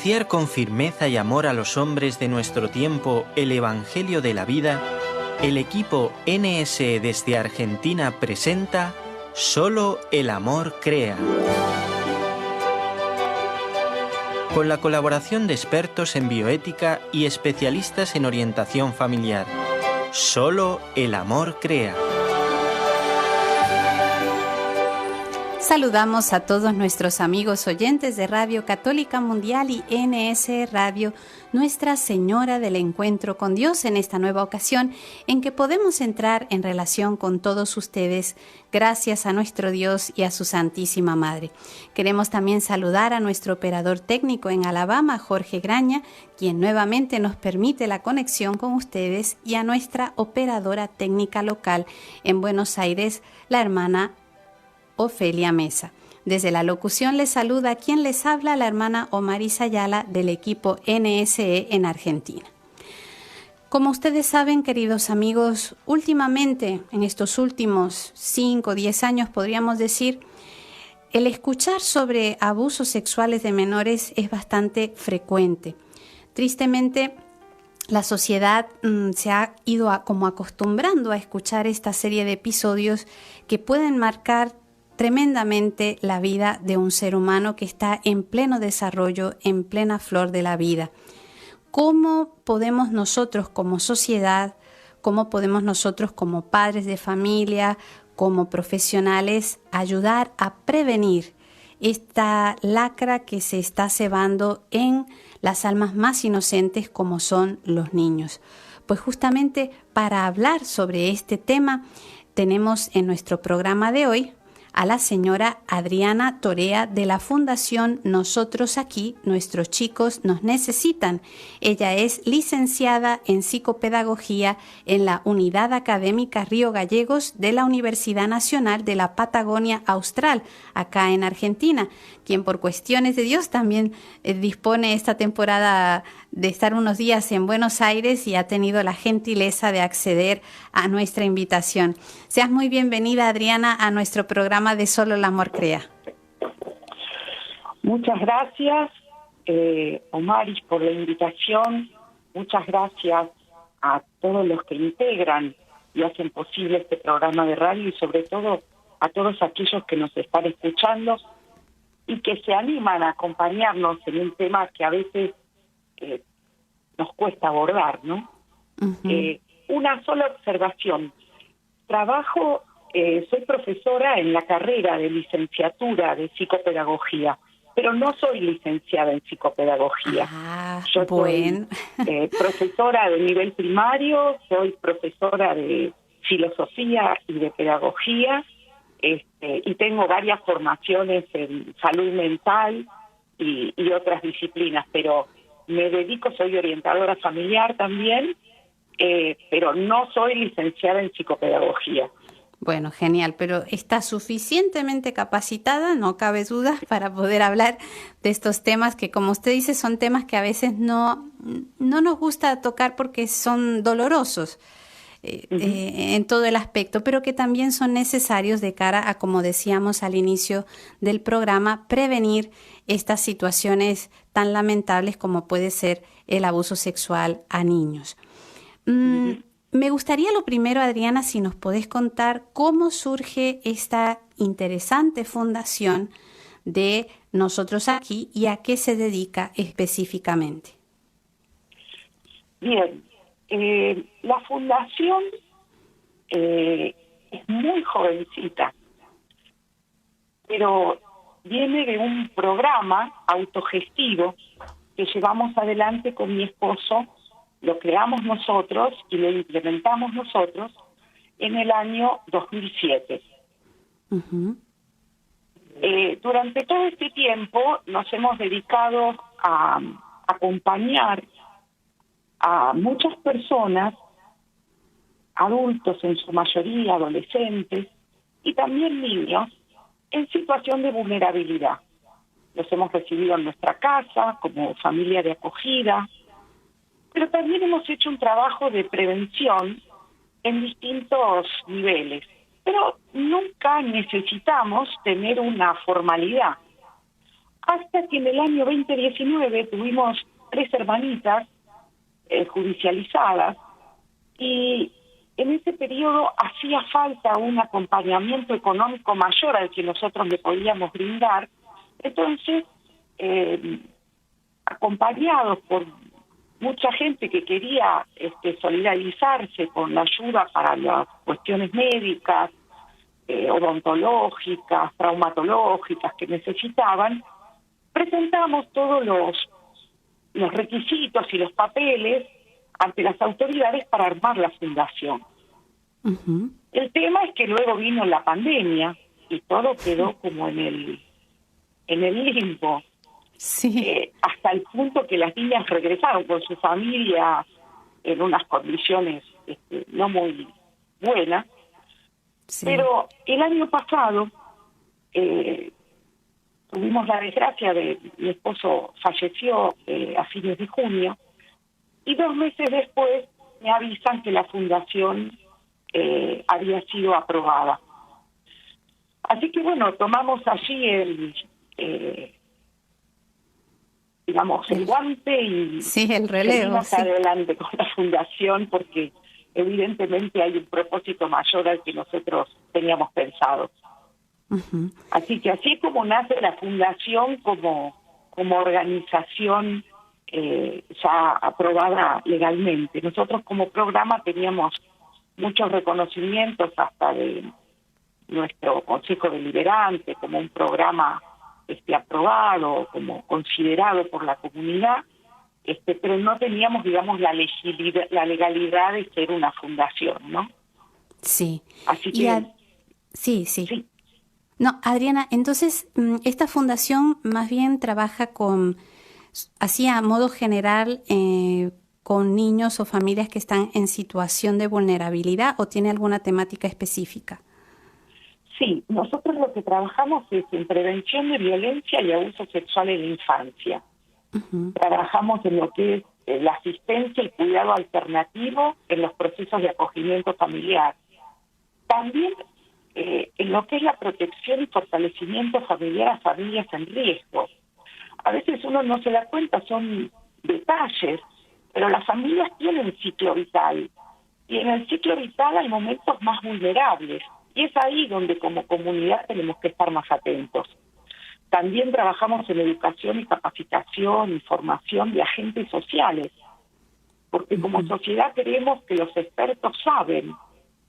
anunciar con firmeza y amor a los hombres de nuestro tiempo el Evangelio de la vida, el equipo NSE desde Argentina presenta Solo el amor crea. Con la colaboración de expertos en bioética y especialistas en orientación familiar. Solo el amor crea. Saludamos a todos nuestros amigos oyentes de Radio Católica Mundial y NS Radio, Nuestra Señora del Encuentro con Dios, en esta nueva ocasión en que podemos entrar en relación con todos ustedes gracias a nuestro Dios y a su Santísima Madre. Queremos también saludar a nuestro operador técnico en Alabama, Jorge Graña, quien nuevamente nos permite la conexión con ustedes, y a nuestra operadora técnica local en Buenos Aires, la hermana Ofelia Mesa. Desde la locución les saluda quien les habla, la hermana Omarisa Ayala del equipo NSE en Argentina. Como ustedes saben, queridos amigos, últimamente, en estos últimos 5 o 10 años podríamos decir, el escuchar sobre abusos sexuales de menores es bastante frecuente. Tristemente, la sociedad se ha ido como acostumbrando a escuchar esta serie de episodios que pueden marcar tremendamente la vida de un ser humano que está en pleno desarrollo, en plena flor de la vida. ¿Cómo podemos nosotros como sociedad, cómo podemos nosotros como padres de familia, como profesionales, ayudar a prevenir esta lacra que se está cebando en las almas más inocentes como son los niños? Pues justamente para hablar sobre este tema tenemos en nuestro programa de hoy a la señora Adriana Torea de la Fundación Nosotros Aquí, Nuestros Chicos Nos Necesitan. Ella es licenciada en psicopedagogía en la Unidad Académica Río Gallegos de la Universidad Nacional de la Patagonia Austral, acá en Argentina, quien por cuestiones de Dios también dispone esta temporada de estar unos días en Buenos Aires y ha tenido la gentileza de acceder a nuestra invitación. Seas muy bienvenida, Adriana, a nuestro programa de Solo el Amor Crea. Muchas gracias, Omaris, por la invitación. Muchas gracias a todos los que integran y hacen posible este programa de radio, y sobre todo a todos aquellos que nos están escuchando y que se animan a acompañarnos en un tema que a veces nos cuesta abordar, ¿no? Uh-huh. Una sola observación. Soy profesora en la carrera de licenciatura de psicopedagogía, pero no soy licenciada en psicopedagogía. Yo soy profesora de nivel primario, soy profesora de filosofía y de pedagogía, y tengo varias formaciones en salud mental y otras disciplinas, pero me dedico, soy orientadora familiar también, pero no soy licenciada en psicopedagogía. Bueno, genial, pero está suficientemente capacitada, no cabe duda, para poder hablar de estos temas que, como usted dice, son temas que a veces no nos gusta tocar porque son dolorosos en todo el aspecto, pero que también son necesarios de cara a, como decíamos al inicio del programa, prevenir estas situaciones tan lamentables como puede ser el abuso sexual a niños. Me gustaría lo primero, Adriana, si nos podés contar cómo surge esta interesante fundación de Nosotros Aquí y a qué se dedica específicamente. Bien, la fundación es muy jovencita, pero viene de un programa autogestivo que llevamos adelante con mi esposo. Lo creamos nosotros y lo implementamos nosotros en el año 2007. Uh-huh. Durante todo este tiempo nos hemos dedicado a acompañar a muchas personas, adultos en su mayoría, adolescentes y también niños, en situación de vulnerabilidad. Los hemos recibido en nuestra casa como familia de acogida, pero también hemos hecho un trabajo de prevención en distintos niveles. Pero nunca necesitamos tener una formalidad. hasta que en el año 2019 tuvimos 3 hermanitas judicializadas, y en ese periodo hacía falta un acompañamiento económico mayor al que nosotros le podíamos brindar. Entonces, acompañados por mucha gente que quería solidarizarse con la ayuda para las cuestiones médicas, odontológicas, traumatológicas que necesitaban, presentamos todos los requisitos y los papeles ante las autoridades para armar la fundación. Uh-huh. El tema es que luego vino la pandemia y todo quedó como en el limbo. Sí. Hasta el punto que las niñas regresaron con su familia en unas condiciones no muy buenas. Sí. Pero el año pasado tuvimos la desgracia de mi esposo falleció a fines de junio, y 2 meses después me avisan que la fundación había sido aprobada. Así que bueno, tomamos allí el guante y el relevo, seguimos adelante con la fundación, porque evidentemente hay un propósito mayor al que nosotros teníamos pensado. Uh-huh. Así que así como nace la fundación como organización ya aprobada legalmente. Nosotros como programa teníamos muchos reconocimientos hasta de nuestro Consejo Deliberante como un programa aprobado, como considerado por la comunidad, pero no teníamos, digamos, la legalidad de ser una fundación, ¿no? Sí. Así que sí. No, Adriana, entonces esta fundación más bien trabaja así a modo general con niños o familias que están en situación de vulnerabilidad, ¿o tiene alguna temática específica? Sí, nosotros lo que trabajamos es en prevención de violencia y abuso sexual en la infancia. Uh-huh. Trabajamos en lo que es la asistencia y cuidado alternativo en los procesos de acogimiento familiar. También en lo que es la protección y fortalecimiento familiar a familias en riesgo. A veces uno no se da cuenta, son detalles, pero las familias tienen ciclo vital, y en el ciclo vital hay momentos más vulnerables, y es ahí donde como comunidad tenemos que estar más atentos. También trabajamos en educación y capacitación y formación de agentes sociales, porque como sociedad creemos que los expertos saben,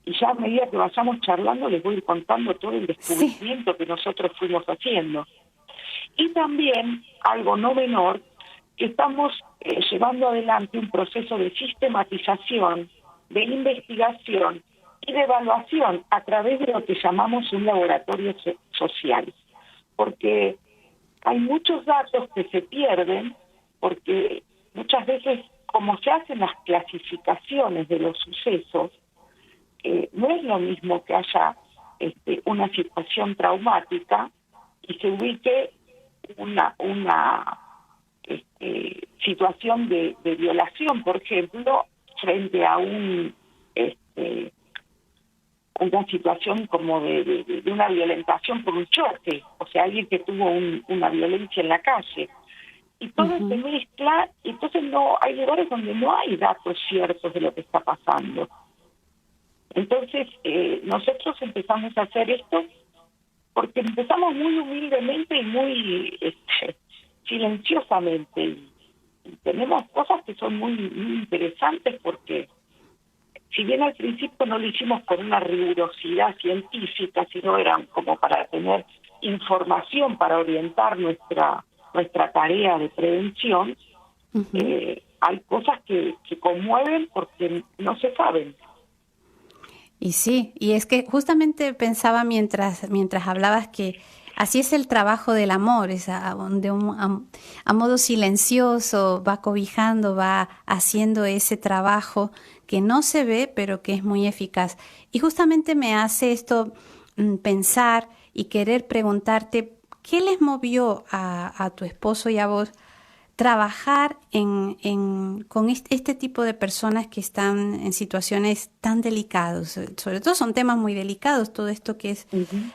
y ya a medida que vayamos charlando les voy a ir contando todo el descubrimiento que nosotros fuimos haciendo. Y también, algo no menor, que estamos llevando adelante un proceso de sistematización, de investigación y de evaluación a través de lo que llamamos un laboratorio social. Porque hay muchos datos que se pierden, porque muchas veces, como se hacen las clasificaciones de los sucesos, no es lo mismo que haya una situación traumática y se ubique una situación de violación, por ejemplo, frente a una situación como de una violentación por un choque, o sea, alguien que tuvo una violencia en la calle. Y todo se mezcla, y entonces no hay lugares donde no hay datos ciertos de lo que está pasando. Entonces, nosotros empezamos a hacer esto porque empezamos muy humildemente y muy silenciosamente. Y tenemos cosas que son muy, muy interesantes porque, si bien al principio no lo hicimos con una rigurosidad científica, sino eran como para tener información para orientar nuestra tarea de prevención, hay cosas que conmueven porque no se saben. Y sí, y es que justamente pensaba mientras hablabas que así es el trabajo del amor, es a modo silencioso, va cobijando, va haciendo ese trabajo que no se ve, pero que es muy eficaz. Y justamente me hace esto pensar y querer preguntarte, ¿qué les movió a tu esposo y a vos trabajar con este tipo de personas que están en situaciones tan delicadas. Sobre todo son temas muy delicados, todo esto que es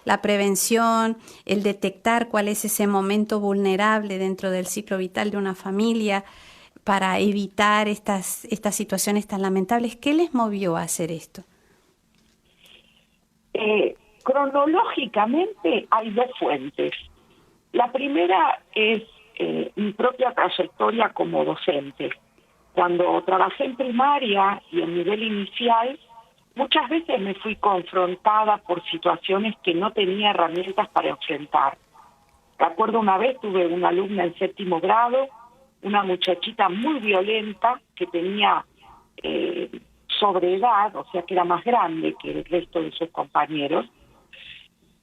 la prevención, el detectar cuál es ese momento vulnerable dentro del ciclo vital de una familia para evitar estas situaciones tan lamentables. ¿Qué les movió a hacer esto? Cronológicamente hay dos fuentes. La primera es mi propia trayectoria como docente. Cuando trabajé en primaria y en nivel inicial, muchas veces me fui confrontada por situaciones que no tenía herramientas para enfrentar. Recuerdo una vez tuve una alumna en 7º grado, una muchachita muy violenta que tenía sobreedad, o sea que era más grande que el resto de sus compañeros,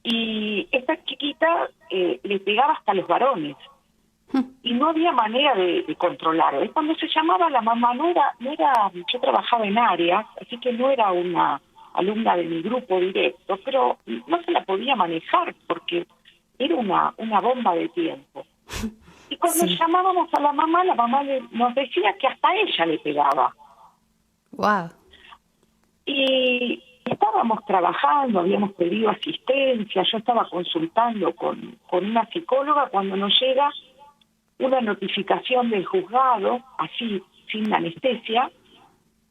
y esta chiquita le pegaba hasta a los varones. Y no había manera de controlarlo. Y cuando se llamaba la mamá, no era, yo trabajaba en áreas, así que no era una alumna de mi grupo directo, pero no se la podía manejar porque era una bomba de tiempo. Y cuando llamábamos a la mamá nos decía que hasta ella le pegaba. Wow. Y estábamos trabajando, habíamos pedido asistencia, yo estaba consultando con una psicóloga cuando nos llega una notificación del juzgado, así, sin anestesia,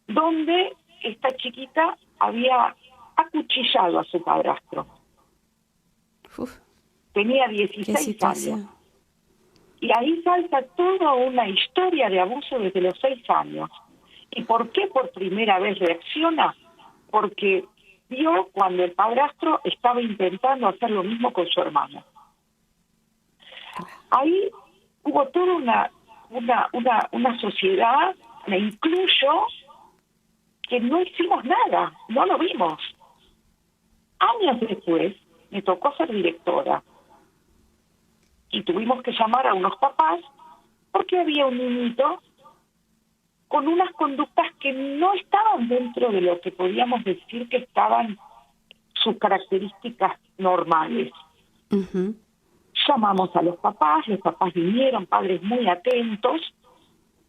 donde esta chiquita había acuchillado a su padrastro. Uf, tenía 16 años. Y ahí salta toda una historia de abuso desde los 6 años. ¿Y por qué por primera vez reacciona? Porque vio cuando el padrastro estaba intentando hacer lo mismo con su hermano. Ahí hubo toda una sociedad, me incluyo, que no hicimos nada, no lo vimos. Años después me tocó ser directora y tuvimos que llamar a unos papás porque había un niñito con unas conductas que no estaban dentro de lo que podíamos decir que estaban sus características normales. Uh-huh. Llamamos a los papás vinieron, padres muy atentos,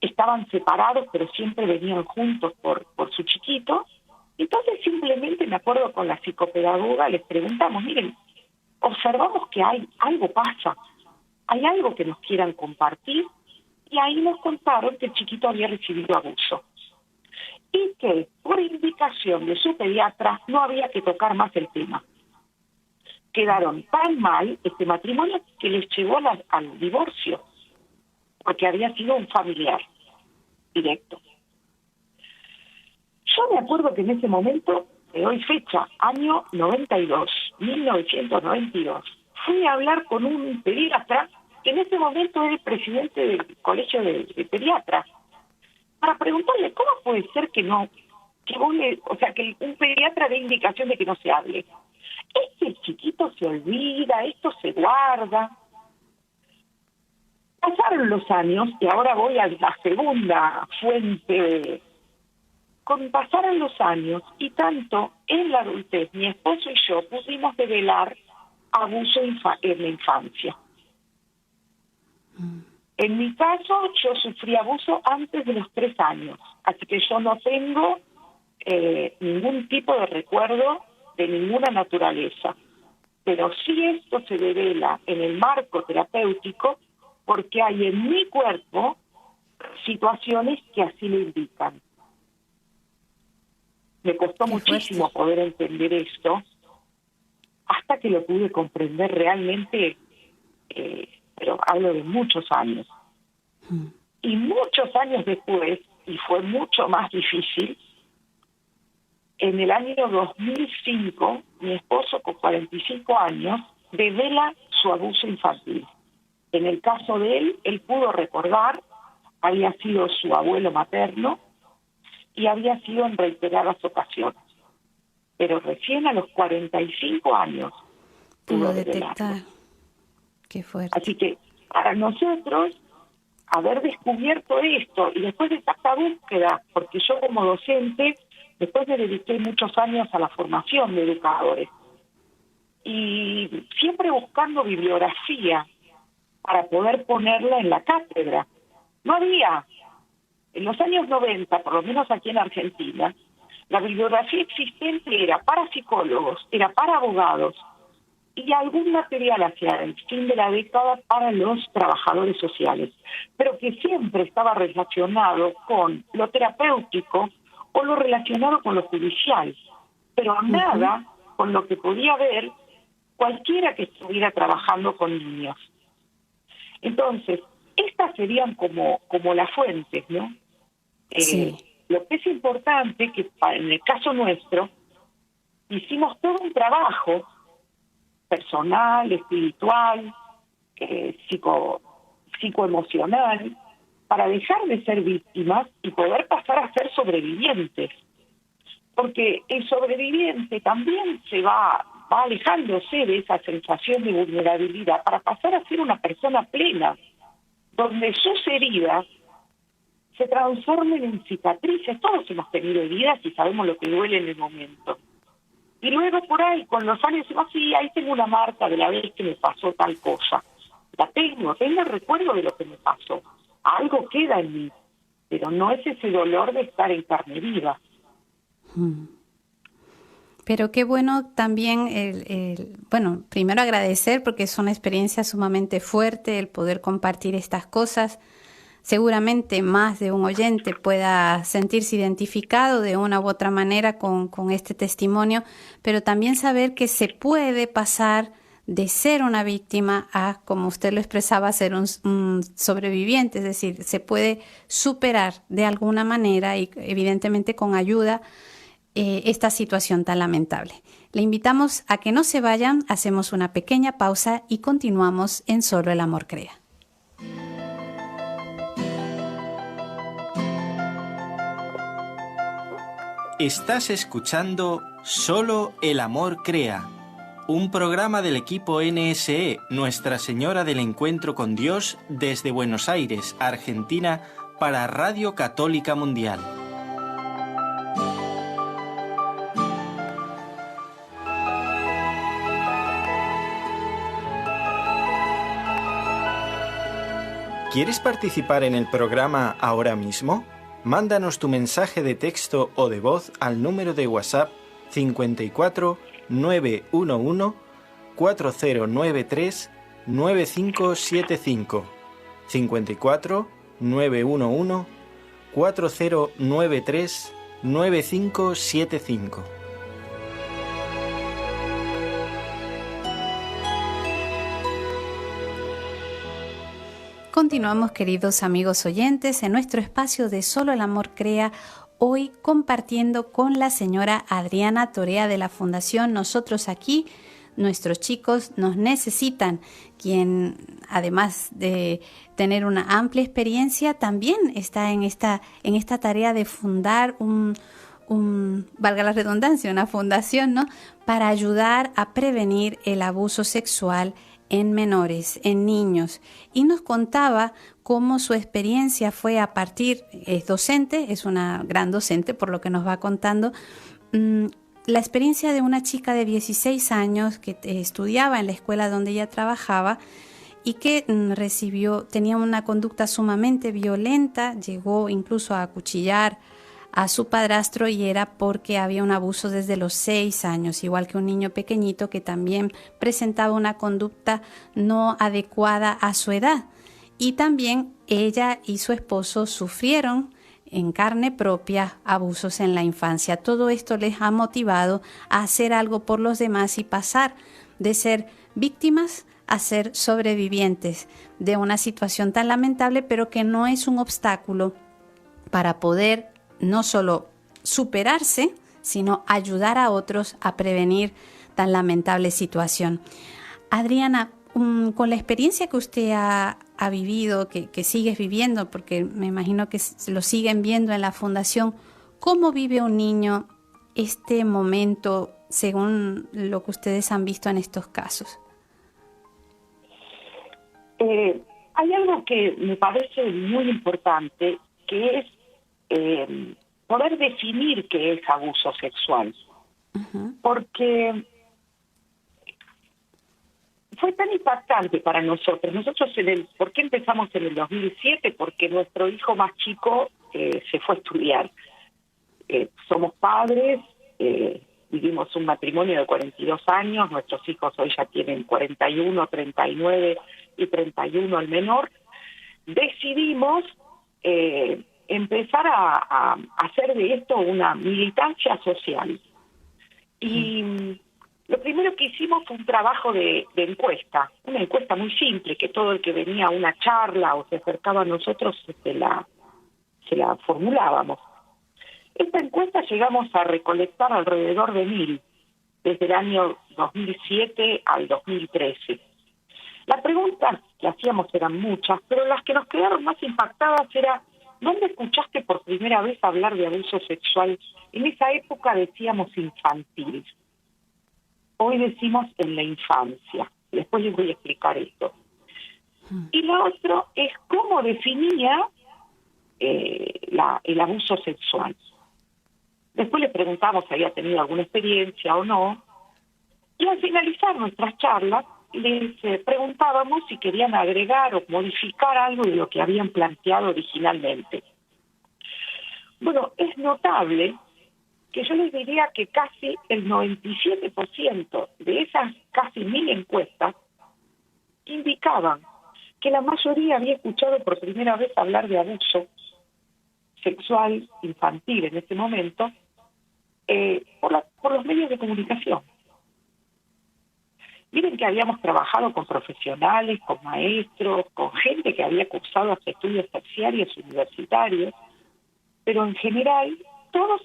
estaban separados pero siempre venían juntos por su chiquito. Entonces simplemente me acuerdo con la psicopedagoga, les preguntamos, miren, observamos que algo pasa, hay algo que nos quieran compartir, y ahí nos contaron que el chiquito había recibido abuso y que por indicación de su pediatra no había que tocar más el tema. Quedaron tan mal este matrimonio que les llevó al divorcio, porque había sido un familiar directo. Yo me acuerdo que en ese momento, de hoy fecha, año 1992, fui a hablar con un pediatra que en ese momento era el presidente del colegio de pediatras, para preguntarle cómo puede ser que un pediatra dé indicación de que no se hable. Es que el chiquito se olvida, esto se guarda. Pasaron los años, y ahora voy a la segunda fuente. Pasaron los años, y tanto en la adultez, mi esposo y yo pudimos develar abuso en la infancia. En mi caso, yo sufrí abuso antes de los 3 años, así que yo no tengo ningún tipo de recuerdo de ninguna naturaleza. Pero sí esto se devela en el marco terapéutico porque hay en mi cuerpo situaciones que así lo indican. Me costó muchísimo poder entender esto hasta que lo pude comprender realmente, pero hablo de muchos años. Y muchos años después, y fue mucho más difícil, en el año 2005, mi esposo con 45 años devela su abuso infantil. En el caso de él pudo recordar, había sido su abuelo materno y había sido en reiteradas ocasiones. Pero recién a los 45 años pudo detectar. Qué fuerte. Así que para nosotros, haber descubierto esto y después de esta búsqueda, porque yo como docente, después me dediqué muchos años a la formación de educadores y siempre buscando bibliografía para poder ponerla en la cátedra. No había. En los años 90, por lo menos aquí en Argentina, la bibliografía existente era para psicólogos, era para abogados y algún material hacia el fin de la década para los trabajadores sociales, pero que siempre estaba relacionado con lo terapéutico o lo relacionado con lo judicial, pero nada con lo que podía ver cualquiera que estuviera trabajando con niños. Entonces, estas serían como las fuentes, ¿no? Sí. Lo que es importante que en el caso nuestro hicimos todo un trabajo personal, espiritual, psicoemocional, para dejar de ser víctimas y poder pasar a ser sobrevivientes. Porque el sobreviviente también se va alejándose de esa sensación de vulnerabilidad para pasar a ser una persona plena, donde sus heridas se transformen en cicatrices. Todos hemos tenido heridas y sabemos lo que duele en el momento. Y luego por ahí, con los años, decimos, sí, ahí tengo una marca de la vez que me pasó tal cosa. La tengo el recuerdo de lo que me pasó. Algo queda en mí, pero no es ese dolor de estar en carne viva. Pero qué bueno también, bueno, primero agradecer porque es una experiencia sumamente fuerte el poder compartir estas cosas. Seguramente más de un oyente pueda sentirse identificado de una u otra manera con este testimonio, pero también saber que se puede pasar de ser una víctima a, como usted lo expresaba, ser un sobreviviente, es decir, se puede superar de alguna manera y evidentemente con ayuda esta situación tan lamentable. Le invitamos a que no se vayan, hacemos una pequeña pausa y continuamos en Solo el Amor Crea. Estás escuchando Solo el Amor Crea, un programa del equipo NSE, Nuestra Señora del Encuentro con Dios, desde Buenos Aires, Argentina, para Radio Católica Mundial. ¿Quieres participar en el programa ahora mismo? Mándanos tu mensaje de texto o de voz al número de WhatsApp 54 911 4093 9575. 54 911 4093 9575. Continuamos, queridos amigos oyentes, en nuestro espacio de Solo el Amor Crea, hoy compartiendo con la señora Adriana Torea de la Fundación Nosotros Aquí. Nuestros chicos nos necesitan, quien además de tener una amplia experiencia, también está en esta tarea de fundar valga la redundancia, una fundación, ¿no?, para ayudar a prevenir el abuso sexual en menores, en niños, y nos contaba cómo su experiencia fue a partir, es docente, es una gran docente por lo que nos va contando, la experiencia de una chica de 16 años que estudiaba en la escuela donde ella trabajaba y que tenía una conducta sumamente violenta, llegó incluso a acuchillar a su padrastro, y era porque había un abuso desde los 6 años, igual que un niño pequeñito que también presentaba una conducta no adecuada a su edad. Y también ella y su esposo sufrieron en carne propia abusos en la infancia. Todo esto les ha motivado a hacer algo por los demás y pasar de ser víctimas a ser sobrevivientes de una situación tan lamentable, pero que no es un obstáculo para poder no solo superarse, sino ayudar a otros a prevenir tan lamentable situación. Adriana, con la experiencia que usted ha vivido, que sigues viviendo, porque me imagino que lo siguen viendo en la fundación, ¿cómo vive un niño este momento según lo que ustedes han visto en estos casos? Hay algo que me parece muy importante, que es poder definir qué es abuso sexual. Uh-huh. Porque fue tan impactante para nosotros. ¿Por qué empezamos en el 2007? Porque nuestro hijo más chico se fue a estudiar. Somos padres, vivimos un matrimonio de 42 años, nuestros hijos hoy ya tienen 41, 39 y 31 el menor. Decidimos empezar a hacer de esto una militancia social. Y lo primero que hicimos fue un trabajo de encuesta, una encuesta muy simple, que todo el que venía a una charla o se acercaba a nosotros se la formulábamos. Esta encuesta llegamos a recolectar alrededor de 1.000, desde el año 2007 al 2013. Las preguntas que hacíamos eran muchas, pero las que nos quedaron más impactadas era: ¿dónde escuchaste por primera vez hablar de abuso sexual? En esa época decíamos infantil. Hoy decimos en la infancia. Después les voy a explicar esto. Y lo otro es cómo definía el abuso sexual. Después le preguntamos si había tenido alguna experiencia o no. Y al finalizar nuestras charlas, les preguntábamos si querían agregar o modificar algo de lo que habían planteado originalmente. Bueno, es notable que yo les diría que casi el 97% de esas casi 1.000 encuestas indicaban que la mayoría había escuchado por primera vez hablar de abuso sexual infantil en ese momento por los medios de comunicación. Miren que habíamos trabajado con profesionales, con maestros, con gente que había cursado hasta estudios terciarios universitarios, pero en general todos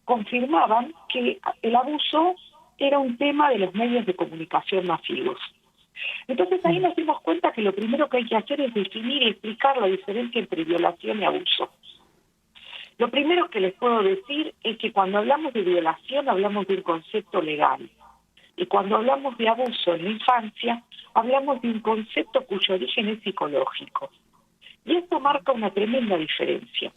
confirmaban que el abuso era un tema de los medios de comunicación masivos. Entonces ahí nos dimos cuenta que lo primero que hay que hacer es definir y explicar la diferencia entre violación y abuso. Lo primero que les puedo decir es que cuando hablamos de violación hablamos de un concepto legal. Y cuando hablamos de abuso en la infancia, hablamos de un concepto cuyo origen es psicológico. Y esto marca una tremenda diferencia.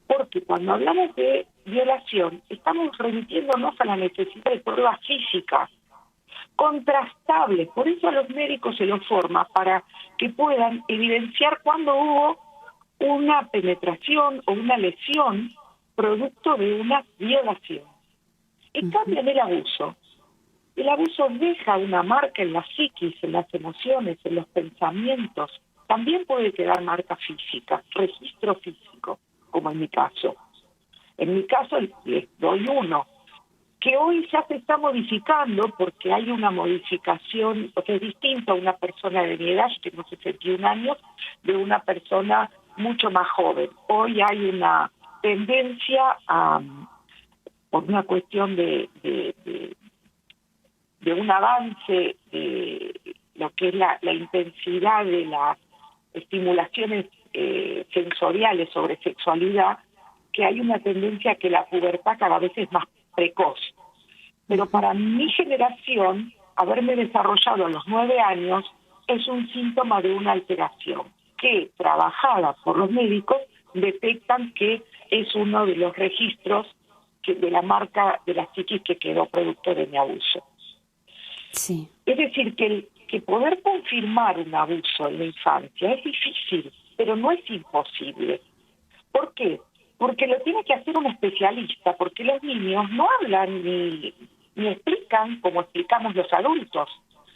Porque cuando hablamos de violación, estamos remitiéndonos a la necesidad de pruebas físicas, contrastables. Por eso a los médicos se los forma, para que puedan evidenciar cuando hubo una penetración o una lesión producto de una violación. En cambio, en el abuso deja una marca en la psiquis, en las emociones, en los pensamientos. También puede quedar marca física, registro físico, como en mi caso. En mi caso les doy uno, que hoy ya se está modificando porque hay una modificación, porque es distinto a una persona de mi edad, yo tengo 61 años, de una persona mucho más joven. Hoy hay una tendencia por una cuestión de un avance de lo que es la intensidad de las estimulaciones sensoriales sobre sexualidad, que hay una tendencia a que la pubertad cada vez es más precoz. Pero para mi generación, haberme desarrollado a los 9 años es un síntoma de una alteración que, trabajada por los médicos, detectan que es uno de los registros de la marca de la psiquis que quedó producto de mi abuso. Sí. Es decir, que poder confirmar un abuso en la infancia es difícil, pero no es imposible. ¿Por qué? Porque lo tiene que hacer un especialista, porque los niños no hablan ni explican como explicamos los adultos.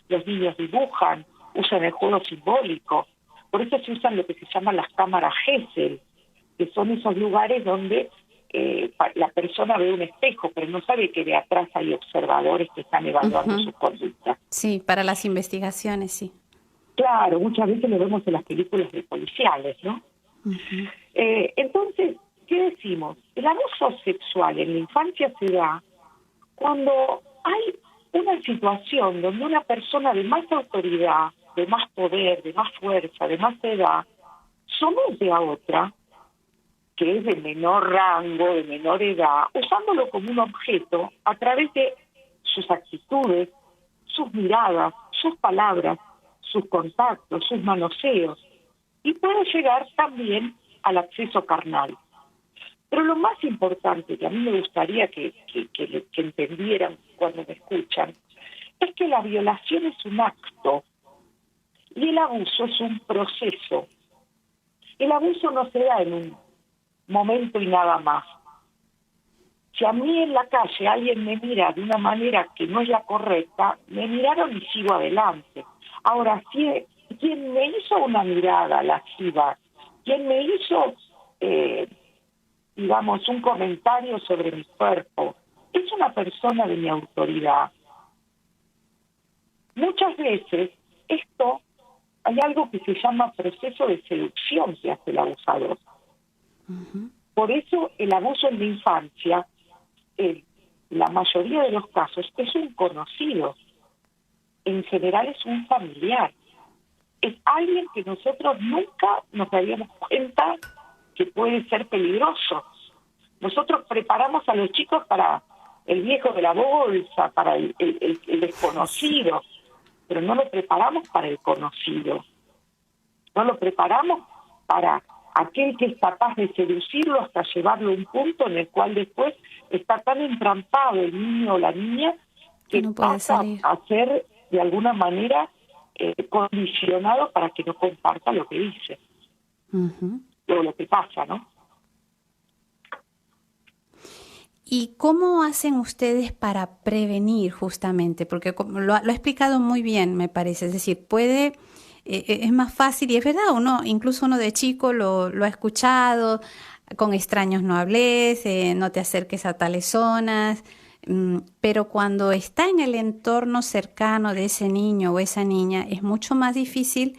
Los niños dibujan, usan el juego simbólico. Por eso se usan lo que se llaman las cámaras Gesell, que son esos lugares donde la persona ve un espejo, pero no sabe que de atrás hay observadores que están evaluando su conducta. Sí, para las investigaciones, sí. Claro, muchas veces lo vemos en las películas de policiales, ¿no? Entonces, ¿qué decimos? El abuso sexual en la infancia se da cuando hay una situación donde una persona de más autoridad, de más poder, de más fuerza, de más edad, somete a otra que es de menor rango, de menor edad, usándolo como un objeto a través de sus actitudes, sus miradas, sus palabras, sus contactos, sus manoseos, y puede llegar también al acceso carnal. Pero lo más importante que a mí me gustaría que entendieran cuando me escuchan, es que la violación es un acto Y el abuso es un proceso. El abuso no se da en un momento y nada más. Si a mí en la calle alguien me mira de una manera que no es la correcta, me miraron y sigo adelante. Ahora, si quien me hizo una mirada lasciva, quien me hizo, digamos, un comentario sobre mi cuerpo, es una persona de mi autoridad. Muchas veces hay algo que se llama proceso de seducción que hace el abusador. Uh-huh. Por eso el abuso en la infancia, la mayoría de los casos, es un conocido. En general es un familiar. Es alguien que nosotros nunca nos daríamos cuenta que puede ser peligroso. Nosotros preparamos a los chicos para el viejo de la bolsa, para el desconocido, pero no lo preparamos para el conocido. No lo preparamos para aquel que es capaz de seducirlo hasta llevarlo a un punto en el cual después está tan entrampado el niño o la niña que no pasa a ser de alguna manera condicionado para que no comparta lo que dice. Uh-huh. O lo que pasa, ¿no? ¿Y cómo hacen ustedes para prevenir justamente? Porque lo ha explicado muy bien, me parece. Es decir, es más fácil, y es verdad, incluso uno de chico lo ha escuchado, con extraños no hables, no te acerques a tales zonas, pero cuando está en el entorno cercano de ese niño o esa niña, es mucho más difícil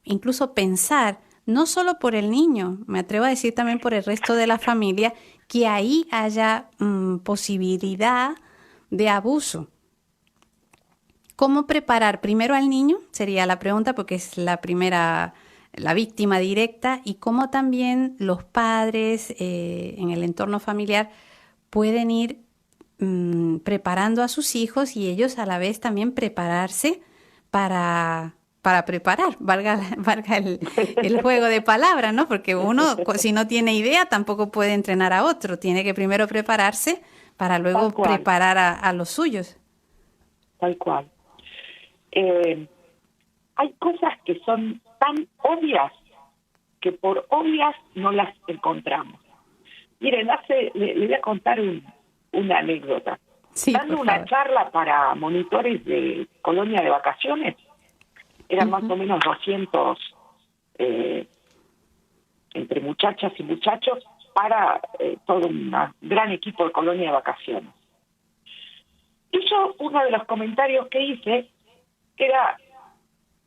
incluso pensar, no solo por el niño, me atrevo a decir también por el resto de la familia, que ahí haya posibilidad de abuso. ¿Cómo preparar primero al niño? Sería la pregunta, porque es la víctima directa, y cómo también los padres en el entorno familiar pueden ir preparando a sus hijos y ellos a la vez también prepararse para preparar, valga el juego de palabras, ¿no? Porque uno, si no tiene idea, tampoco puede entrenar a otro. Tiene que primero prepararse para luego preparar a los suyos. Tal cual. Hay cosas que son tan obvias que por obvias no las encontramos. Miren, le voy a contar una anécdota. Sí, dando una charla para monitores de colonia de vacaciones, eran más o menos 200 entre muchachas y muchachos para todo un gran equipo de colonia de vacaciones. Y yo, uno de los comentarios que hice era,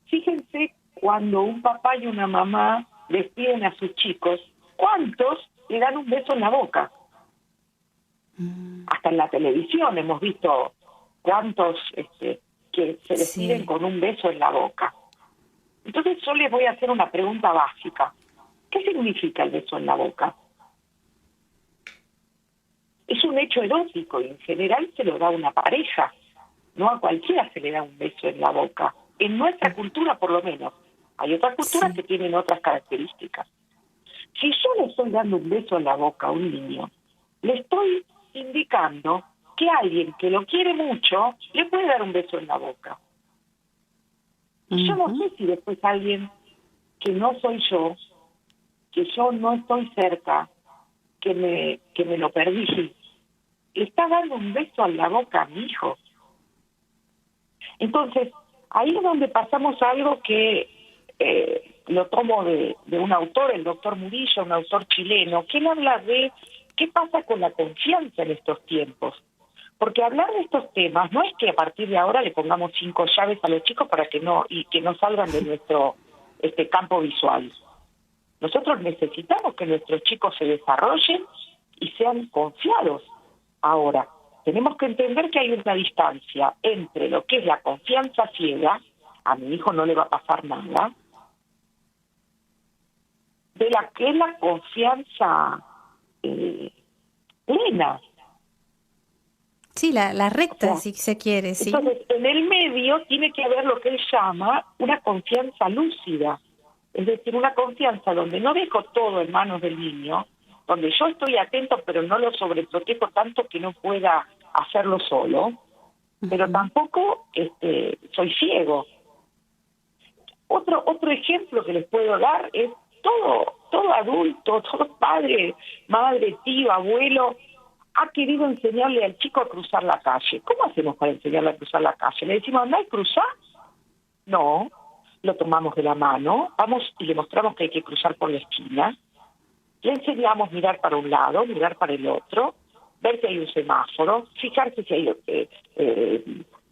fíjense, cuando un papá y una mamá despiden a sus chicos, ¿cuántos le dan un beso en la boca? Hasta en la televisión hemos visto cuántos que se despiden con un beso en la boca. Entonces yo les voy a hacer una pregunta básica. ¿Qué significa el beso en la boca? Es un hecho erótico y en general se lo da a una pareja. No a cualquiera se le da un beso en la boca. En nuestra cultura, por lo menos. Hay otras culturas que tienen otras características. Si yo le estoy dando un beso en la boca a un niño, le estoy indicando que alguien que lo quiere mucho le puede dar un beso en la boca. Y yo no sé si después alguien que no soy yo, que yo no estoy cerca, que me lo perdí, le está dando un beso en la boca a mi hijo. Entonces, ahí es donde pasamos a algo que lo tomo de un autor, el doctor Murillo, un autor chileno, que él habla de qué pasa con la confianza en estos tiempos. Porque hablar de estos temas no es que a partir de ahora le pongamos 5 llaves a los chicos para que no salgan de nuestro campo visual. Nosotros necesitamos que nuestros chicos se desarrollen y sean confiados. Ahora, tenemos que entender que hay una distancia entre lo que es la confianza ciega, a mi hijo no le va a pasar nada, de la que es la confianza plena. Sí, la recta, si se quiere, sí. Entonces, en el medio tiene que haber lo que él llama una confianza lúcida. Es decir, una confianza donde no dejo todo en manos del niño, donde yo estoy atento pero no lo sobreprotejo tanto que no pueda hacerlo solo, pero tampoco soy ciego. Otro ejemplo que les puedo dar es todo adulto, todo padre, madre, tío, abuelo, ha querido enseñarle al chico a cruzar la calle. ¿Cómo hacemos para enseñarle a cruzar la calle? ¿Le decimos, andá y cruzá? No, lo tomamos de la mano, vamos y le mostramos que hay que cruzar por la esquina. Le enseñamos mirar para un lado, mirar para el otro, ver si hay un semáforo, fijarse si hay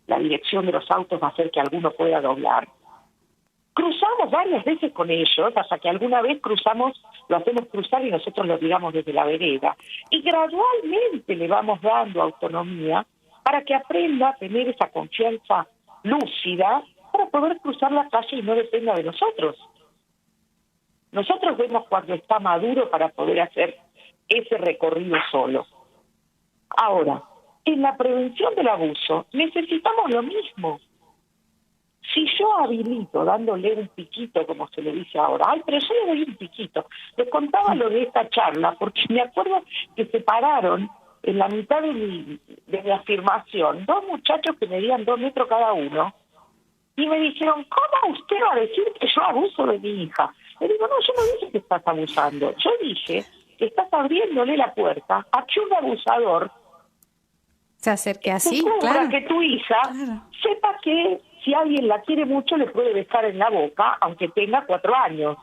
la dirección de los autos va a hacer que alguno pueda doblar. Cruzamos varias veces con ellos, hasta que alguna vez lo hacemos cruzar y nosotros lo tiramos desde la vereda. Y gradualmente le vamos dando autonomía para que aprenda a tener esa confianza lúcida para poder cruzar la calle y no dependa de nosotros. Nosotros vemos cuando está maduro para poder hacer ese recorrido solo. Ahora, en la prevención del abuso necesitamos lo mismo. Si yo habilito dándole un piquito, como se le dice ahora, pero yo le doy un piquito. Les contaba lo de esta charla, porque me acuerdo que se pararon en la mitad de mi afirmación 2 muchachos que medían 2 metros cada uno, y me dijeron, ¿cómo usted va a decir que yo abuso de mi hija? Le digo, no, yo no dije que estás abusando. Yo dije que estás abriéndole la puerta a que un abusador se acerque así, claro, que tu hija sepa que si alguien la quiere mucho le puede besar en la boca, aunque tenga 4 años.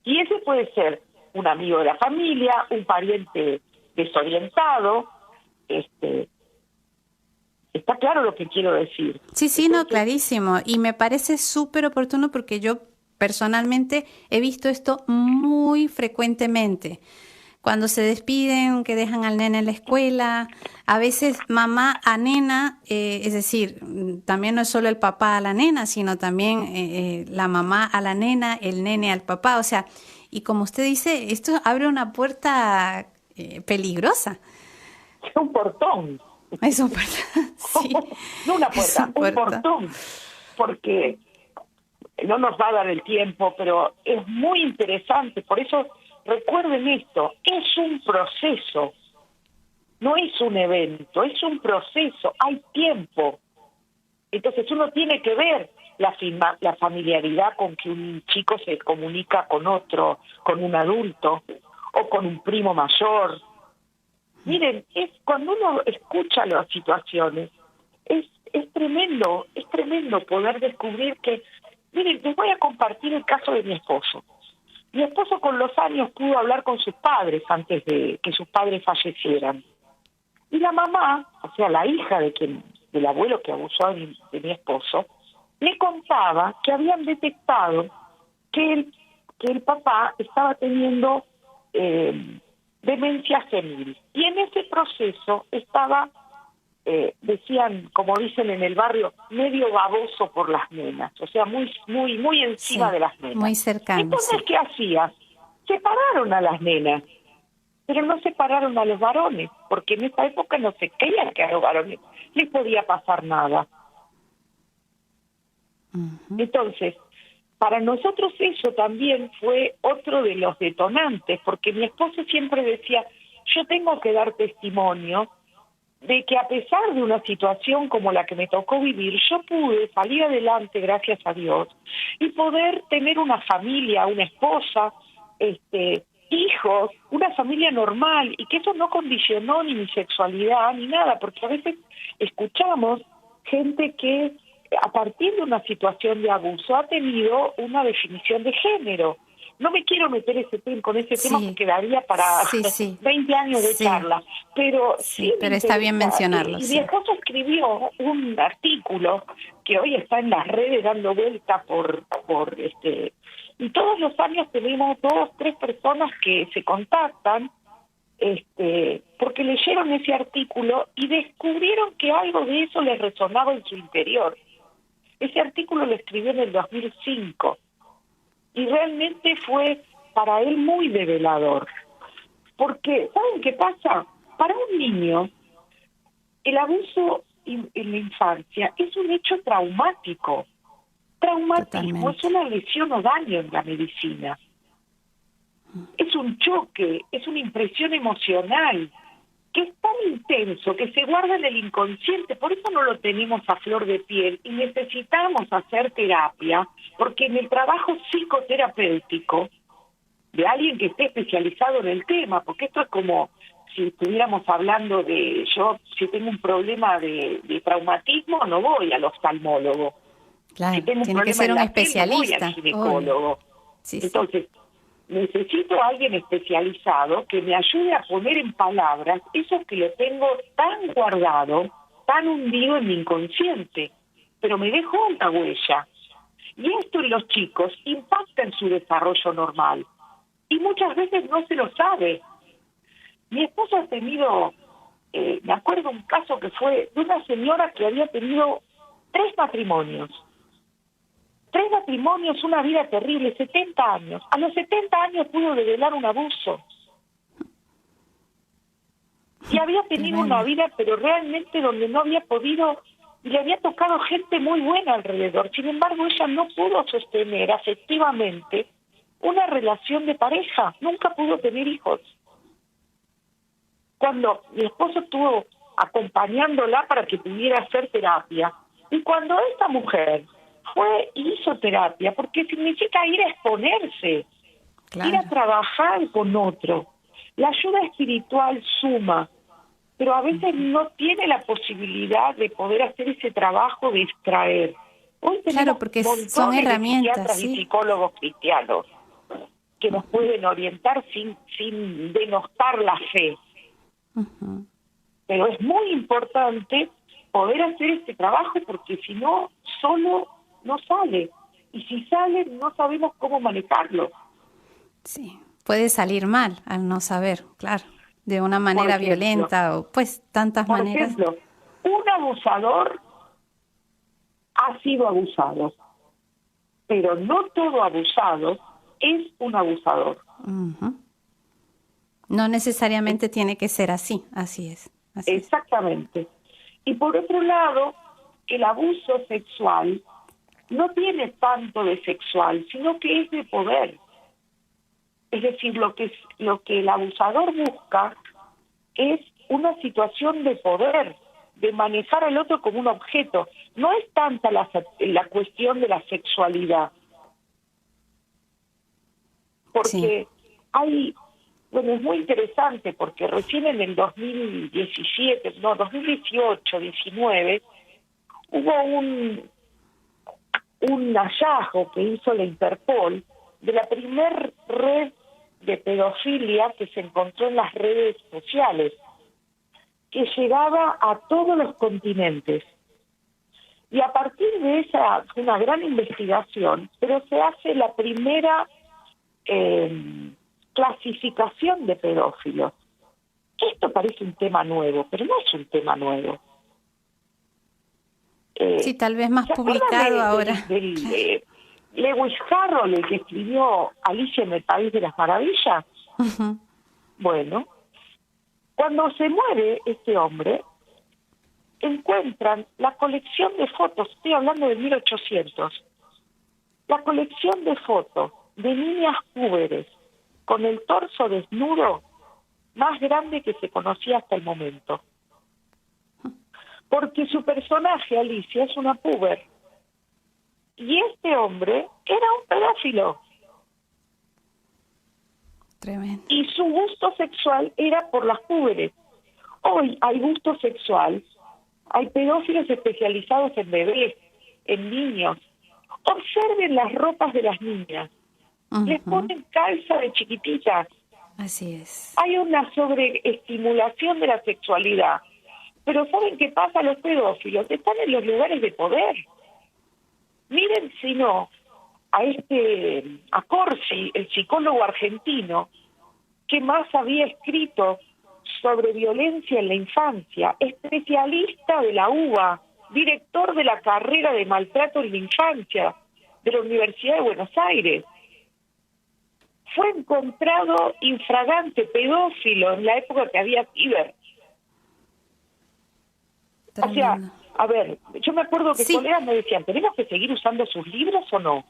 Y ese puede ser un amigo de la familia, un pariente desorientado. ¿Está claro lo que quiero decir? Sí, no, clarísimo. Y me parece súper oportuno porque yo personalmente he visto esto muy frecuentemente. Cuando se despiden, que dejan al nene en la escuela, a veces mamá a nena, es decir, también no es solo el papá a la nena, sino también la mamá a la nena, el nene al papá, o sea, y como usted dice, esto abre una puerta peligrosa. Es un portón. Es un portón, sí. No una puerta, un portón, porque no nos va a dar el tiempo, pero es muy interesante, por eso recuerden esto, es un proceso, no es un evento, es un proceso, hay tiempo. Entonces uno tiene que ver la familiaridad con que un chico se comunica con otro, con un adulto o con un primo mayor. Miren, cuando uno escucha las situaciones, es tremendo poder descubrir que, miren, les voy a compartir el caso de mi esposo. Mi esposo con los años pudo hablar con sus padres antes de que sus padres fallecieran. Y la mamá, o sea, la hija del abuelo que abusó de mi esposo, le contaba que habían detectado que el papá estaba teniendo demencia senil. Y en ese proceso estaba, decían, como dicen en el barrio, medio baboso por las nenas, o sea, muy encima de las nenas. Muy cercano. Entonces, ¿qué hacía? Separaron a las nenas, pero no separaron a los varones, porque en esa época no se creía que a los varones les podía pasar nada. Uh-huh. Entonces, para nosotros eso también fue otro de los detonantes, porque mi esposo siempre decía, yo tengo que dar testimonio de que a pesar de una situación como la que me tocó vivir, yo pude salir adelante, gracias a Dios, y poder tener una familia, una esposa, hijos, una familia normal, y que eso no condicionó ni mi sexualidad ni nada, porque a veces escuchamos gente que a partir de una situación de abuso ha tenido una definición de género. No me quiero meter con ese tema porque daría para 20 años de charla, pero pero está bien mencionarlo. Y mi esposo escribió un artículo que hoy está en las redes dando vuelta y todos los años tenemos 2, 3 personas que se contactan porque leyeron ese artículo y descubrieron que algo de eso les resonaba en su interior. Ese artículo lo escribió en el 2005 y realmente fue para él muy develador. Porque, ¿saben qué pasa? Para un niño, el abuso en la infancia es un hecho traumático. Traumatismo es una lesión o daño en la medicina. Es un choque, es una impresión emocional que es tan intenso, que se guarda en el inconsciente, por eso no lo tenemos a flor de piel y necesitamos hacer terapia, porque en el trabajo psicoterapéutico de alguien que esté especializado en el tema, porque esto es como si estuviéramos hablando de, yo si tengo un problema de traumatismo no voy al oftalmólogo. Claro, si tengo tiene que ser un especialista. No voy al ginecólogo. Sí, entonces, necesito a alguien especializado que me ayude a poner en palabras eso que lo tengo tan guardado, tan hundido en mi inconsciente, pero me dejó una huella. Y esto en los chicos impacta en su desarrollo normal. Y muchas veces no se lo sabe. Mi esposo ha tenido, me acuerdo un caso que fue de una señora que había tenido 3 matrimonios. 3 matrimonios, una vida terrible, 70 años. A los 70 años pudo develar un abuso. Y había tenido una vida, pero realmente donde no había podido, y le había tocado gente muy buena alrededor. Sin embargo, ella no pudo sostener afectivamente una relación de pareja. Nunca pudo tener hijos. Cuando mi esposo estuvo acompañándola para que pudiera hacer terapia, y cuando esta mujer fue y hizo terapia, porque significa ir a exponerse, ir a trabajar con otro. La ayuda espiritual suma, pero a veces no tiene la posibilidad de poder hacer ese trabajo de extraer. Hoy tenemos porque son herramientas, de psiquiatras y psicólogos cristianos que nos pueden orientar sin denostar la fe. Uh-huh. Pero es muy importante poder hacer este trabajo, porque si no, solo no sale. Y si sale, no sabemos cómo manejarlo. Sí, puede salir mal al no saber, claro, de una manera violenta o pues tantas maneras. Por ejemplo, un abusador ha sido abusado, pero no todo abusado es un abusador. Uh-huh. No necesariamente tiene que ser así, así es. Exactamente. Y por otro lado, el abuso sexual no tiene tanto de sexual, sino que es de poder. Es decir, lo que el abusador busca es una situación de poder, de manejar al otro como un objeto. No es tanta la cuestión de la sexualidad. Porque es muy interesante, porque recién en el 2018, 19, hubo un hallazgo que hizo la Interpol de la primer red de pedofilia que se encontró en las redes sociales, que llegaba a todos los continentes. Y a partir de esa, una gran investigación, pero se hace la primera clasificación de pedófilos. Esto parece un tema nuevo, pero no es un tema nuevo. Sí, tal vez más publicado ahora. Lewis Carroll, el que escribió Alicia en el País de las Maravillas. Uh-huh. Bueno, cuando se muere este hombre, encuentran la colección de fotos, estoy hablando de 1800, la colección de fotos de niñas púberes con el torso desnudo más grande que se conocía hasta el momento. Porque su personaje, Alicia, es una púber. Y este hombre era un pedófilo. Tremendo. Y su gusto sexual era por las púberes. Hoy hay gusto sexual, hay pedófilos especializados en bebés, en niños. Observen las ropas de las niñas. Uh-huh. Les ponen calza de chiquititas. Así es. Hay una sobreestimulación de la sexualidad. Pero ¿saben qué pasa? Los pedófilos están en los lugares de poder. Miren si no a Corsi, el psicólogo argentino, que más había escrito sobre violencia en la infancia, especialista de la UBA, director de la carrera de maltrato en la infancia de la Universidad de Buenos Aires. Fue encontrado infragante pedófilo en la época que había ciber. O sea, a ver, yo me acuerdo que colegas me decían, ¿tenemos que seguir usando sus libros o no?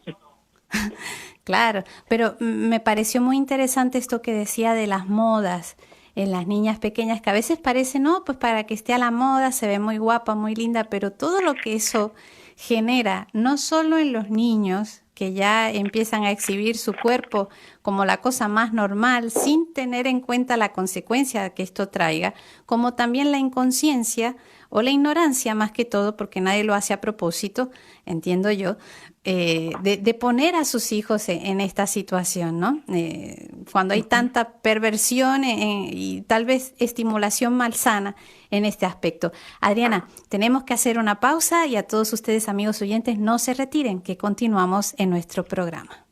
Claro, pero me pareció muy interesante esto que decía de las modas. en las niñas pequeñas, que a veces parece, no, pues para que esté a la moda, se ve muy guapa, muy linda, pero todo lo que eso genera, no solo en los niños, que ya empiezan a exhibir su cuerpo como la cosa más normal, sin tener en cuenta la consecuencia que esto traiga, como también la inconsciencia o la ignorancia, más que todo, porque nadie lo hace a propósito, entiendo yo, de poner a sus hijos en esta situación, ¿no? Cuando hay tanta perversión y tal vez estimulación malsana en este aspecto. Adriana, tenemos que hacer una pausa y a todos ustedes, amigos oyentes, no se retiren, que continuamos en nuestro programa.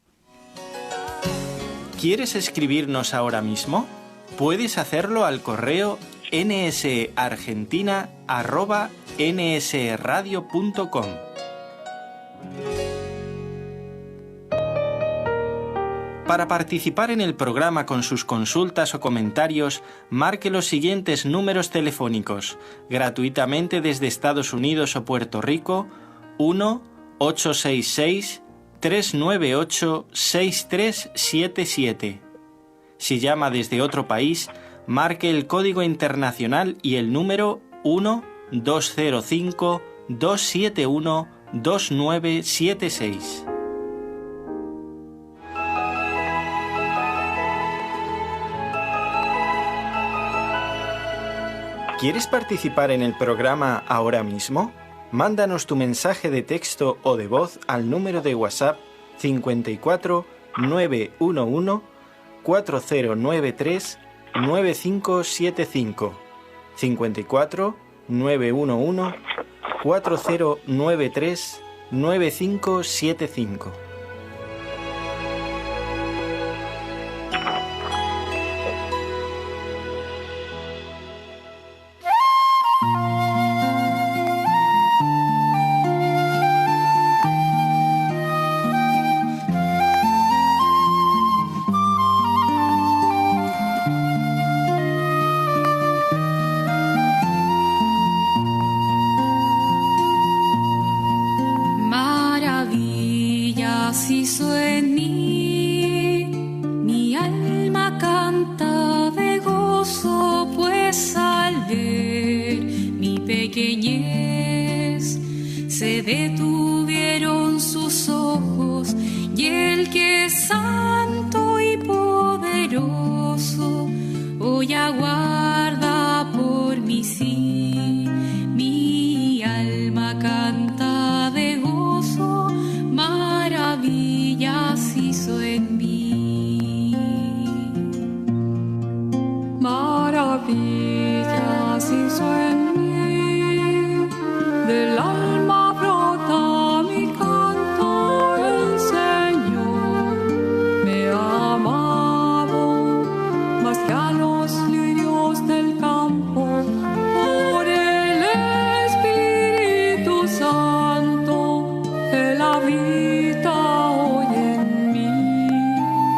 ¿Quieres escribirnos ahora mismo? Puedes hacerlo al correo nsargentina@nsradio.com. Para participar en el programa con sus consultas o comentarios, marque los siguientes números telefónicos, gratuitamente desde Estados Unidos o Puerto Rico: 1-866-398-6377. Si llama desde otro país, marque el código internacional y el número 1-205-271-2976. ¿Quieres participar en el programa ahora mismo? Mándanos tu mensaje de texto o de voz al número de WhatsApp 54 911 4093 9575. 54 911 4093 9575. Se detuvieron sus ojos y el que es santo y poderoso hoy aguarda por mí, sí. Mi alma canta de gozo, maravillas hizo en mí. Maravillas hizo en mí, del alma brota mi canto, el Señor me ha amado más que a los lirios del campo. Por el Espíritu Santo Él habita hoy en mí.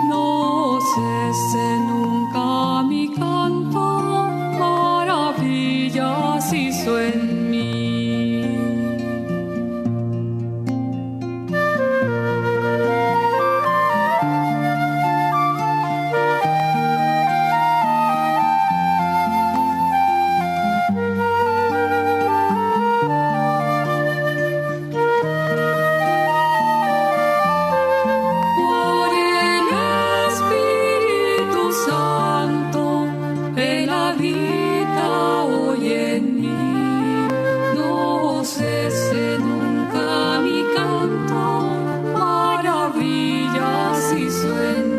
No cese nunca mi canto, maravillas hizo en mí. Por el Espíritu Santo Él habita hoy en mí. No cese nunca mi canto, maravillas hizo en mí.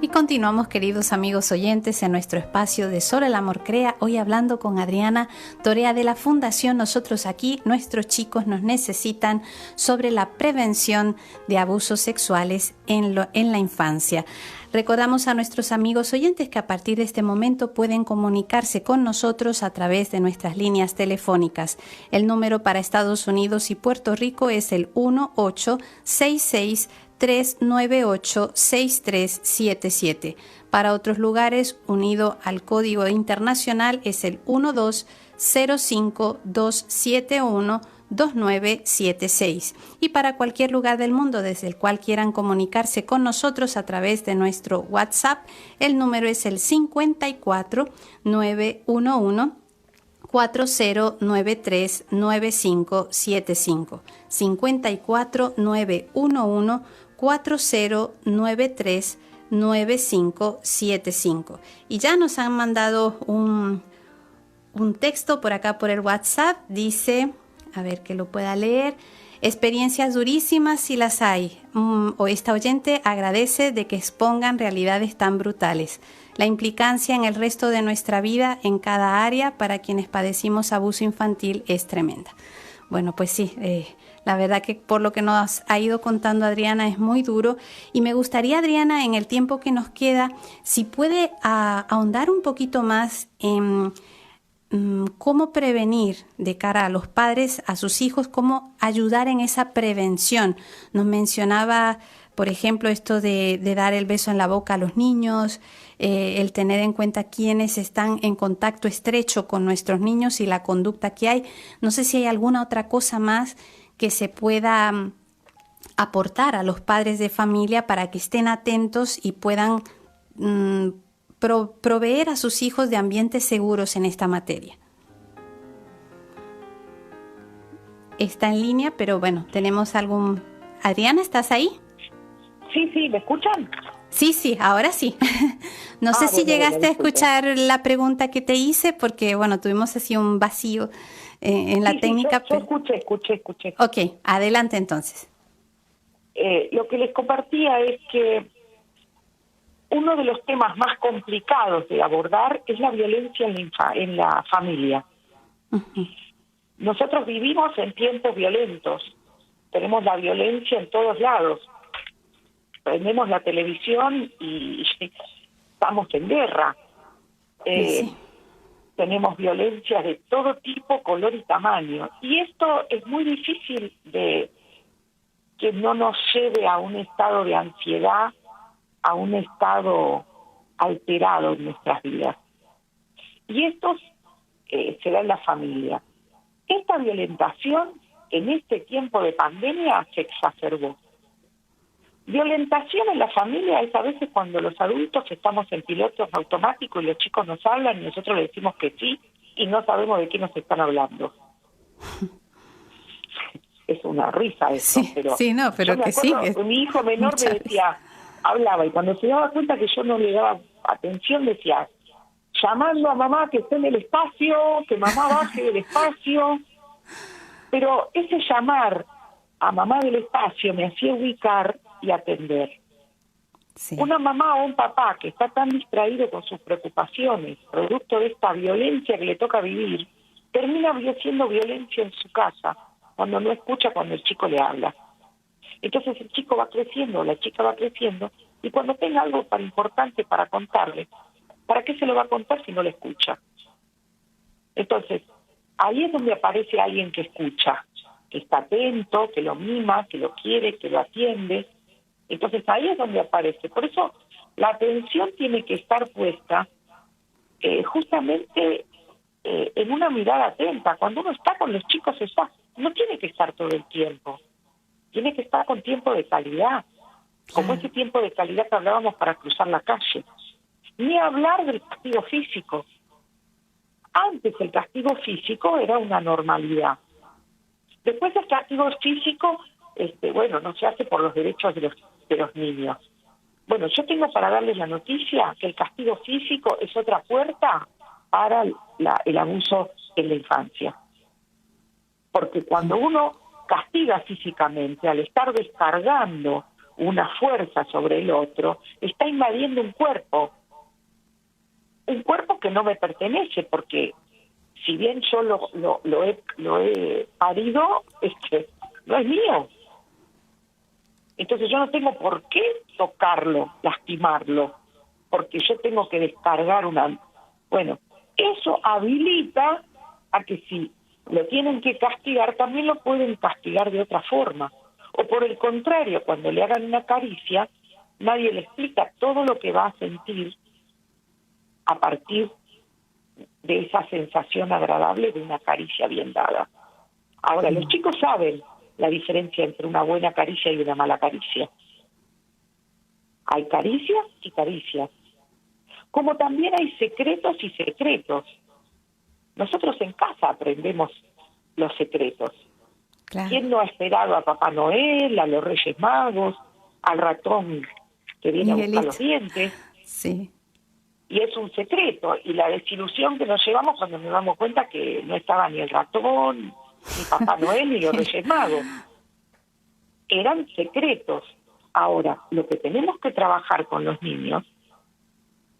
Y continuamos, queridos amigos oyentes, en nuestro espacio de Solo el Amor Crea, hoy hablando con Adriana Torea de la Fundación Nosotros Aquí, Nuestros Chicos Nos Necesitan, sobre la prevención de abusos sexuales en la infancia. Recordamos a nuestros amigos oyentes que a partir de este momento pueden comunicarse con nosotros a través de nuestras líneas telefónicas. El número para Estados Unidos y Puerto Rico es el 1-866 1-2-398-6377. Para otros lugares, unido al código internacional, es el 1-2-0-5-2-7-1-2976. Y para cualquier lugar del mundo desde el cual quieran comunicarse con nosotros a través de nuestro WhatsApp, el número es el 54-911 4093-9575. 54-911-4093-9575. Y ya nos han mandado un texto por acá por el WhatsApp. Dice, a ver que lo pueda leer: experiencias durísimas si las hay. Esta oyente agradece de que expongan realidades tan brutales. La implicancia en el resto de nuestra vida en cada área para quienes padecimos abuso infantil es tremenda. Bueno, pues sí, la verdad que por lo que nos ha ido contando Adriana es muy duro, y me gustaría, Adriana, en el tiempo que nos queda, si puede ahondar un poquito más en cómo prevenir de cara a los padres, a sus hijos, cómo ayudar en esa prevención. Nos mencionaba, por ejemplo, esto de dar el beso en la boca a los niños, el tener en cuenta quiénes están en contacto estrecho con nuestros niños y la conducta que hay. No sé si hay alguna otra cosa más que se pueda aportar a los padres de familia para que estén atentos y puedan proveer a sus hijos de ambientes seguros en esta materia. Está en línea, pero bueno, tenemos algún... Adriana, ¿estás ahí? Sí, ¿me escuchan? Sí, ahora sí. No sé si llegaste a escuchar la pregunta que te hice, porque bueno, tuvimos así un vacío en la técnica. Yo escuché. Ok, adelante entonces. Lo que les compartía es que uno de los temas más complicados de abordar es la violencia en la familia. Uh-huh. Nosotros vivimos en tiempos violentos, tenemos la violencia en todos lados. Prendemos la televisión y estamos en guerra. Sí. Tenemos violencia de todo tipo, color y tamaño. Y esto es muy difícil de que no nos lleve a un estado de ansiedad, a un estado alterado en nuestras vidas. Y esto se da en la familia. Esta violentación en este tiempo de pandemia se exacerbó. Violentación en la familia es a veces cuando los adultos estamos en pilotos automáticos y los chicos nos hablan y nosotros le decimos que sí y no sabemos de qué nos están hablando. Es una risa eso, sí, pero sí, no, pero que sí. Mi hijo menor me decía, hablaba, y cuando se daba cuenta que yo no le daba atención decía, llamando a mamá que esté en el espacio, que mamá baje del espacio. Pero ese llamar a mamá del espacio me hacía ubicar y atender. Sí. Una mamá o un papá que está tan distraído con sus preocupaciones, producto de esta violencia que le toca vivir, termina siendo violencia en su casa, cuando no escucha cuando el chico le habla. Entonces el chico va creciendo, la chica va creciendo, y cuando tenga algo tan importante para contarle, ¿para qué se lo va a contar si no le escucha? Entonces, ahí es donde aparece alguien que escucha, que está atento, que lo mima, que lo quiere, que lo atiende. Entonces ahí es donde aparece. Por eso la atención tiene que estar puesta justamente en una mirada atenta. Cuando uno está con los chicos no tiene que estar todo el tiempo. Tiene que estar con tiempo de calidad, como ese tiempo de calidad que hablábamos para cruzar la calle. Ni hablar del castigo físico. Antes el castigo físico era una normalidad. Después el castigo físico, no se hace por los derechos de los niños. Bueno, yo tengo para darles la noticia que el castigo físico es otra puerta para el abuso en la infancia. Porque cuando uno castiga físicamente, al estar descargando una fuerza sobre el otro, está invadiendo un cuerpo que no me pertenece, porque si bien yo lo he parido, no es mío. Entonces yo no tengo por qué tocarlo, lastimarlo, porque yo tengo que descargar Bueno, eso habilita a que si lo tienen que castigar, también lo pueden castigar de otra forma. O por el contrario, cuando le hagan una caricia, nadie le explica todo lo que va a sentir a partir de esa sensación agradable de una caricia bien dada. Ahora, los chicos saben la diferencia entre una buena caricia y una mala caricia. Hay caricias y caricias. Como también hay secretos y secretos. Nosotros en casa aprendemos los secretos. Claro. ¿Quién no ha esperado a Papá Noel, a los Reyes Magos, al ratón que viene a buscar los dientes? Sí. Y es un secreto. Y la desilusión que nos llevamos cuando nos damos cuenta que no estaba ni el ratón, ni Papá Noel, ni los Reyes Magos. Eran secretos. Ahora, lo que tenemos que trabajar con los niños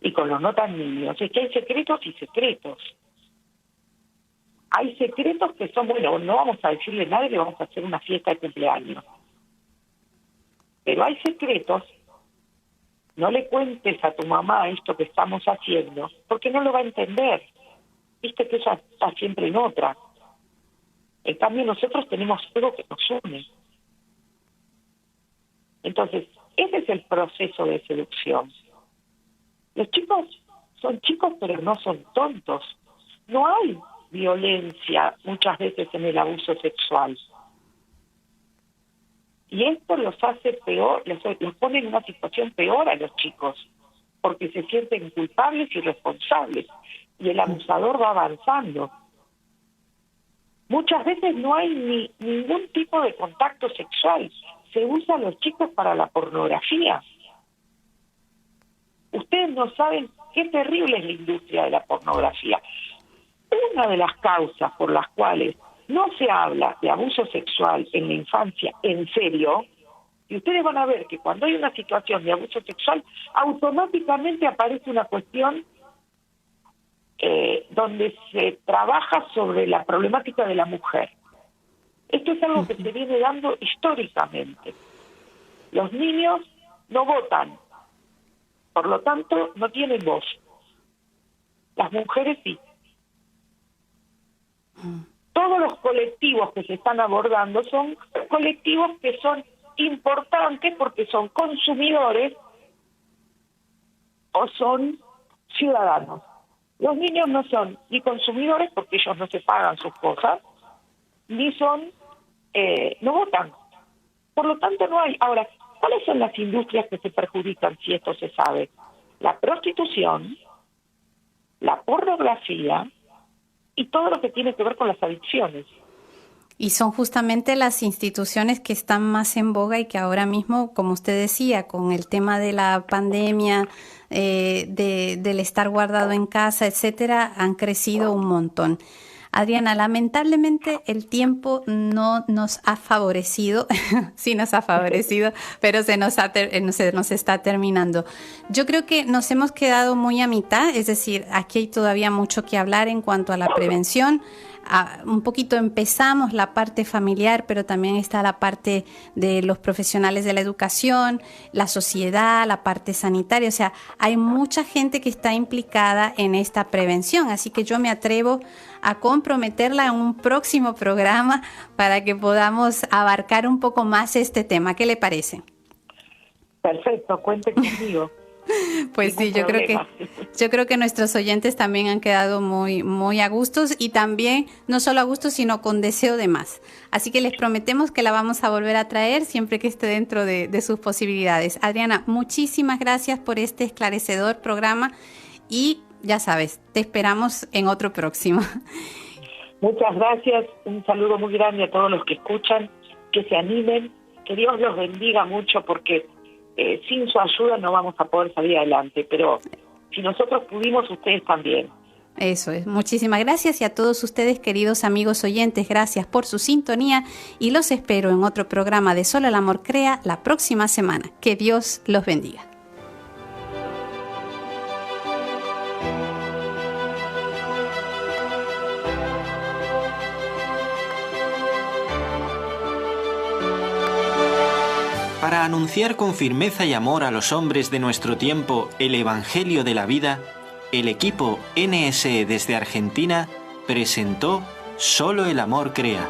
y con los no tan niños es que hay secretos y secretos. Hay secretos que son, bueno, no vamos a decirle a nadie que vamos a hacer una fiesta de cumpleaños. Pero hay secretos, no le cuentes a tu mamá esto que estamos haciendo, porque no lo va a entender. Viste que ella está siempre en otra. En cambio, nosotros tenemos algo que nos une. Entonces, ese es el proceso de seducción. Los chicos son chicos, pero no son tontos. No hay violencia muchas veces en el abuso sexual. Y esto los hace peor, los pone en una situación peor a los chicos, porque se sienten culpables y responsables, y el abusador va avanzando. Muchas veces no hay ningún tipo de contacto sexual. Se usa a los chicos para la pornografía. Ustedes no saben qué terrible es la industria de la pornografía. Una de las causas por las cuales no se habla de abuso sexual en la infancia en serio, y ustedes van a ver que cuando hay una situación de abuso sexual, automáticamente aparece una cuestión donde se trabaja sobre la problemática de la mujer. Esto es algo que se viene dando históricamente. Los niños no votan, por lo tanto no tienen voz. Las mujeres sí. Todos los colectivos que se están abordando son colectivos que son importantes porque son consumidores o son ciudadanos. Los niños no son ni consumidores porque ellos no se pagan sus cosas, ni son, no votan. Por lo tanto no hay. Ahora, ¿cuáles son las industrias que se perjudican si esto se sabe? La prostitución, la pornografía y todo lo que tiene que ver con las adicciones. Y son justamente las instituciones que están más en boga y que ahora mismo, como usted decía, con el tema de la pandemia, del estar guardado en casa, etcétera, han crecido un montón. Adriana, lamentablemente el tiempo no nos ha favorecido, sí nos ha favorecido, pero se nos está terminando. Yo creo que nos hemos quedado muy a mitad, es decir, aquí hay todavía mucho que hablar en cuanto a la prevención. Un poquito empezamos la parte familiar, pero también está la parte de los profesionales de la educación, la sociedad, la parte sanitaria. O sea, hay mucha gente que está implicada en esta prevención, así que yo me atrevo a comprometerla en un próximo programa para que podamos abarcar un poco más este tema. ¿Qué le parece? Perfecto, cuente conmigo. Pues sí, yo creo que nuestros oyentes también han quedado muy, muy a gustos y también no solo a gustos, sino con deseo de más. Así que les prometemos que la vamos a volver a traer siempre que esté dentro de sus posibilidades. Adriana, muchísimas gracias por este esclarecedor programa y ya sabes, te esperamos en otro próximo. Muchas gracias, un saludo muy grande a todos los que escuchan, que se animen, que Dios los bendiga mucho porque sin su ayuda no vamos a poder salir adelante, pero si nosotros pudimos, ustedes también. Eso es. Muchísimas gracias y a todos ustedes, queridos amigos oyentes, gracias por su sintonía y los espero en otro programa de Solo el Amor Crea la próxima semana. Que Dios los bendiga. Para anunciar con firmeza y amor a los hombres de nuestro tiempo el Evangelio de la vida, el equipo NSE desde Argentina presentó Solo el Amor Crea.